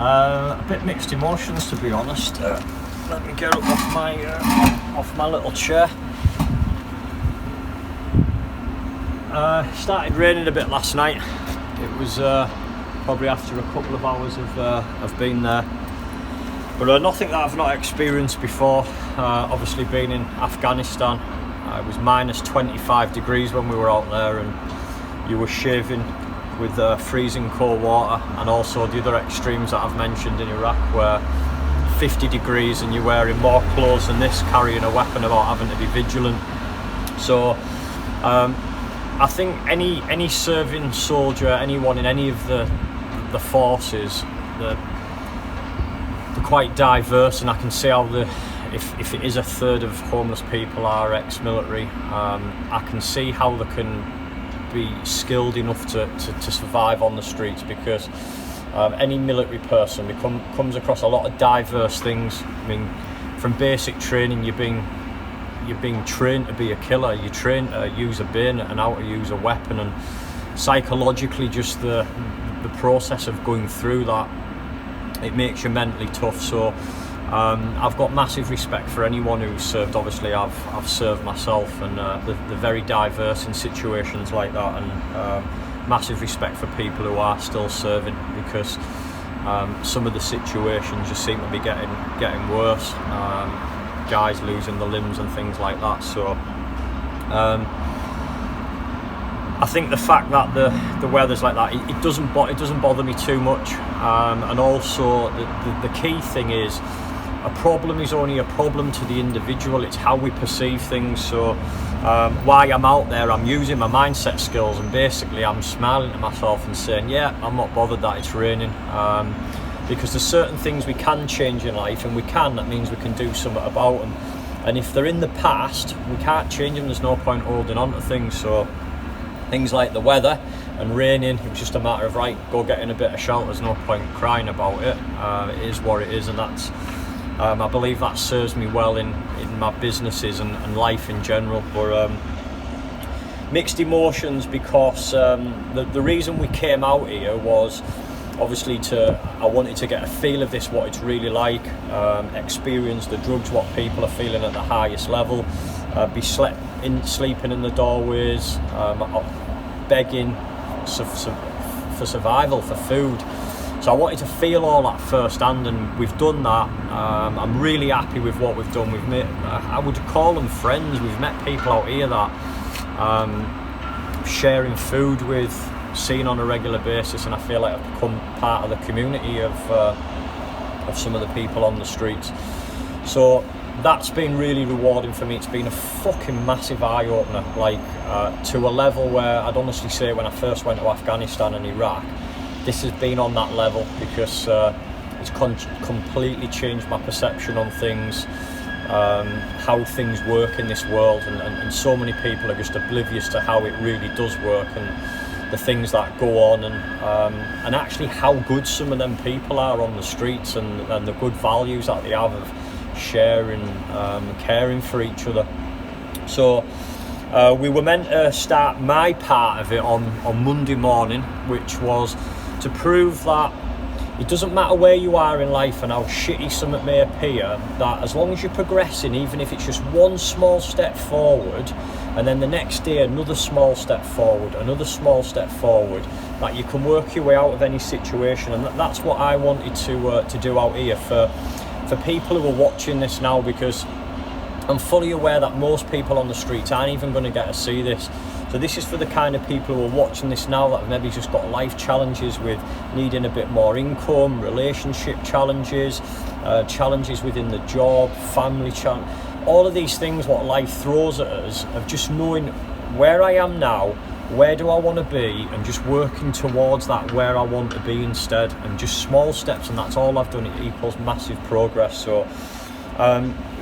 A bit mixed emotions, to be honest. Let me get up off my little chair. Started raining a bit last night. It was probably after a couple of hours of being there, but nothing that I've not experienced before. Obviously, being in Afghanistan, it was minus 25 degrees when we were out there, and you were shaving with freezing cold water, and also the other extremes that I've mentioned in Iraq, where 50 degrees and you're wearing more clothes than this, carrying a weapon, about having to be vigilant. So I think any serving soldier, anyone in any of the forces, they're quite diverse, and I can see how if it is a third of homeless people are ex-military, I can see how they can be skilled enough to survive on the streets, because any military person comes across a lot of diverse things. I mean, from basic training, you're being trained to be a killer. You're trained to use a bayonet and how to use a weapon, and psychologically, just the process of going through that, it makes you mentally tough. So I've got massive respect for anyone who's served. Obviously, I've served myself, and they're very diverse in situations like that, and massive respect for people who are still serving, because some of the situations just seem to be getting worse. Guys losing the limbs and things like that. So I think the fact that the weather's like that, it doesn't bother me too much. And also the key thing is, a problem is only a problem to the individual. It's how we perceive things. So while I'm out there, I'm using my mindset skills, and basically I'm smiling to myself and saying, yeah, I'm not bothered that it's raining, because there's certain things we can change in life, and that means we can do something about them. And if they're in the past, we can't change them. There's no point holding on to things. So things like the weather and raining, it was just a matter of, right, go get in a bit of shelter. There's no point crying about it. It is what it is, and that's I believe that serves me well in my businesses and life in general. But mixed emotions, because the reason we came out here was obviously I wanted to get a feel of this, what it's really like, experience the drugs, what people are feeling at the highest level, be sleeping in the doorways, begging for survival, for food. So I wanted to feel all that firsthand, and we've done that. I'm really happy with what we've done. We've met, I would call them friends. We've met people out here that sharing food with, seeing on a regular basis, and I feel like I've become part of the community of some of the people on the streets. So that's been really rewarding for me. It's been a fucking massive eye-opener, like to a level where I'd honestly say when I first went to Afghanistan and Iraq, this has been on that level, because it's completely changed my perception on things, how things work in this world, and so many people are just oblivious to how it really does work, and the things that go on, and actually how good some of them people are on the streets, and the good values that they have of sharing, caring for each other. So we were meant to start my part of it on Monday morning, which was to prove that it doesn't matter where you are in life and how shitty something may appear, that as long as you're progressing, even if it's just one small step forward, and then the next day another small step forward, another small step forward, that you can work your way out of any situation. And that's what I wanted to do out here for people who are watching this now, because I'm fully aware that most people on the streets aren't even going to get to see this. So this is for the kind of people who are watching this now that have maybe just got life challenges with needing a bit more income, relationship challenges, challenges within the job, family challenge, all of these things what life throws at us, of just knowing where I am now, where do I want to be, and just working towards that where I want to be instead, and just small steps, and that's all I've done. It equals massive progress. So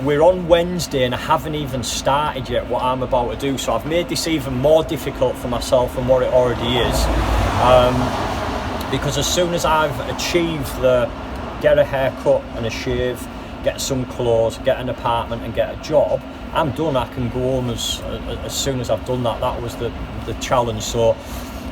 we're on Wednesday and I haven't even started yet what I'm about to do, so I've made this even more difficult for myself than what it already is, because as soon as I've achieved the get a haircut and a shave, get some clothes, get an apartment and get a job, I'm done. I can go home as soon as I've done that. That was the challenge. So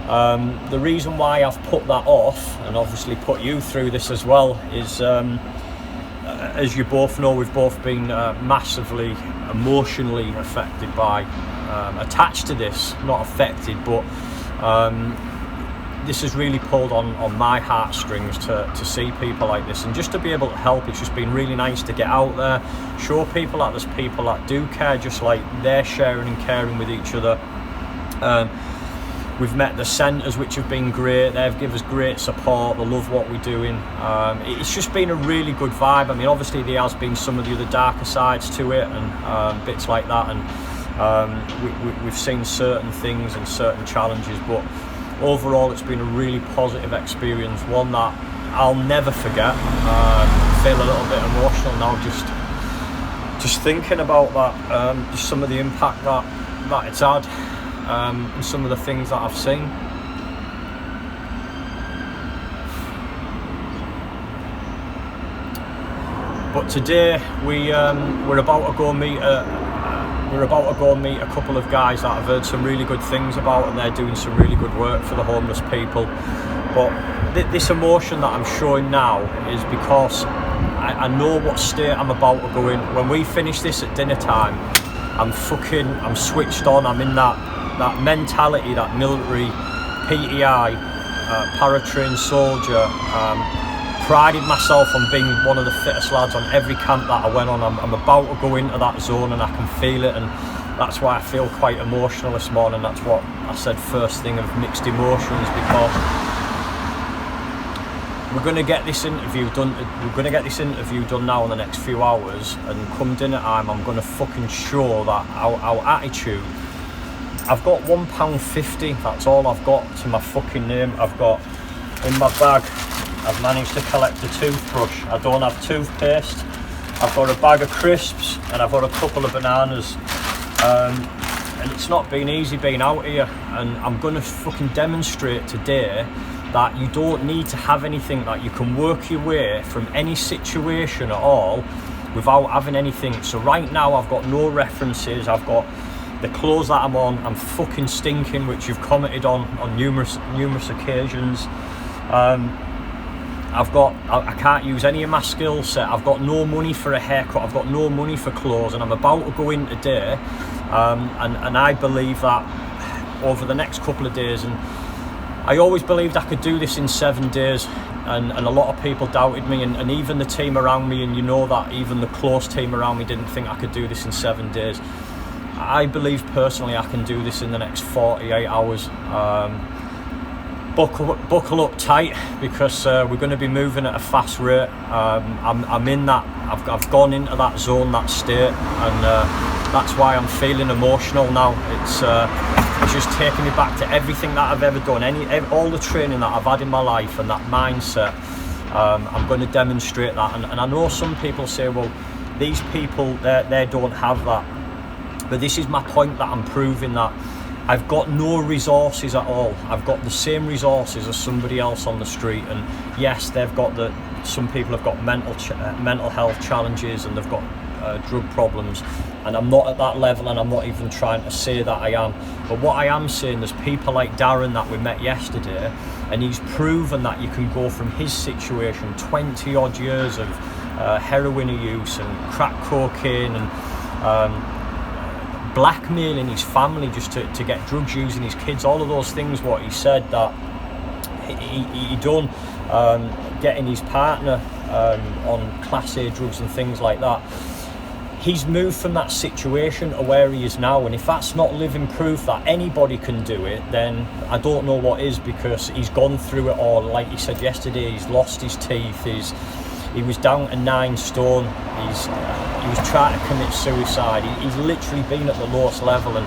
The reason why I've put that off, and obviously put you through this as well, is as you both know, we've both been massively emotionally affected by, attached to this, not affected, but this has really pulled on my heartstrings to see people like this, and just to be able to help. It's just been really nice to get out there, show people that there's people that do care, just like they're sharing and caring with each other. We've met the centres, which have been great. They've given us great support. They love what we're doing. It's just been a really good vibe. I mean, obviously there has been some of the other darker sides to it, and bits like that, and we've seen certain things and certain challenges, but overall it's been a really positive experience, one that I'll never forget. Feel a little bit emotional now just thinking about that, just some of the impact that it's had. And some of the things that I've seen. But today we're about to go meet a couple of guys that I've heard some really good things about, and they're doing some really good work for the homeless people. But this emotion that I'm showing now is because I know what state I'm about to go in. When we finish this at dinner time, I'm switched on. I'm in that mentality, that military, PTI, paratrained soldier. Prided myself on being one of the fittest lads on every camp that I went on. I'm about to go into that zone, and I can feel it, and that's why I feel quite emotional this morning. That's what I said first thing, of mixed emotions, because we're going to get this interview done. We're going to get this interview done now in the next few hours, and come dinner time, I'm going to fucking show that our attitude. I've got £1.50, that's all I've got to my fucking name. I've got in my bag, I've managed to collect a toothbrush. I don't have toothpaste. I've got a bag of crisps, and I've got a couple of bananas. And it's not been easy being out here, and I'm gonna fucking demonstrate today that you don't need to have anything, that you can work your way from any situation at all without having anything. So right now I've got no references. I've got the clothes that I'm on. I'm fucking stinking, which you've commented on numerous occasions. I can't use any of my skill set. I've got no money for a haircut. I've got no money for clothes, and I'm about to go in today. And I believe that over the next couple of days, and I always believed I could do this in 7 days, and a lot of people doubted me, and even the team around me, and you know that even the close team around me didn't think I could do this in 7 days. I believe personally I can do this in the next 48 hours. Buckle up tight, because we're going to be moving at a fast rate. I'm in that, I've gone into that zone, that state, and that's why I'm feeling emotional now. It's just taking me back to everything that I've ever done, all the training that I've had in my life, and that mindset. I'm going to demonstrate that, and I know some people say, well, these people, they don't have that. But this is my point, that I'm proving that I've got no resources at all. I've got the same resources as somebody else on the street, and yes, some people have got mental health challenges, and they've got drug problems, and I'm not at that level, and I'm not even trying to say that I am. But what I am saying, there's people like Darren that we met yesterday, and he's proven that you can go from his situation, 20 odd years of heroin use and crack cocaine, and blackmailing his family just to get drugs, using his kids, all of those things, what he said that he done, getting his partner on Class A drugs and things like that. He's moved from that situation to where he is now, and if that's not living proof that anybody can do it, then I don't know what is, because he's gone through it all. Like he said yesterday, he's lost his teeth, he was down to 9 stone. He was trying to commit suicide. He's literally been at the lowest level, and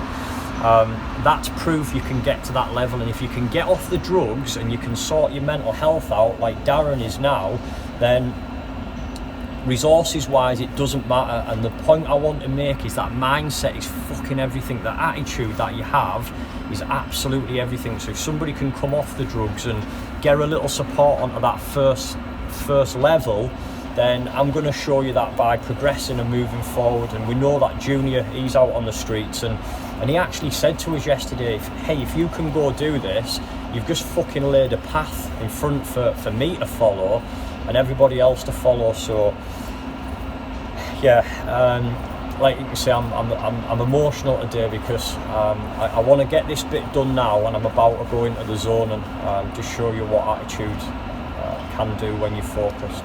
that's proof you can get to that level. And if you can get off the drugs and you can sort your mental health out like Darren is now, then resources wise it doesn't matter. And the point I want to make is that mindset is fucking everything. The attitude that you have is absolutely everything. So if somebody can come off the drugs and get a little support onto that first level, then I'm going to show you that by progressing and moving forward. And we know that Junior, he's out on the streets, and And he actually said to us yesterday, hey, if you can go do this, you've just fucking laid a path in front for me to follow and everybody else to follow. So yeah, like you can see, I'm emotional today because I want to get this bit done now, and I'm about to go into the zone and just show you what attitude can do when you're focused.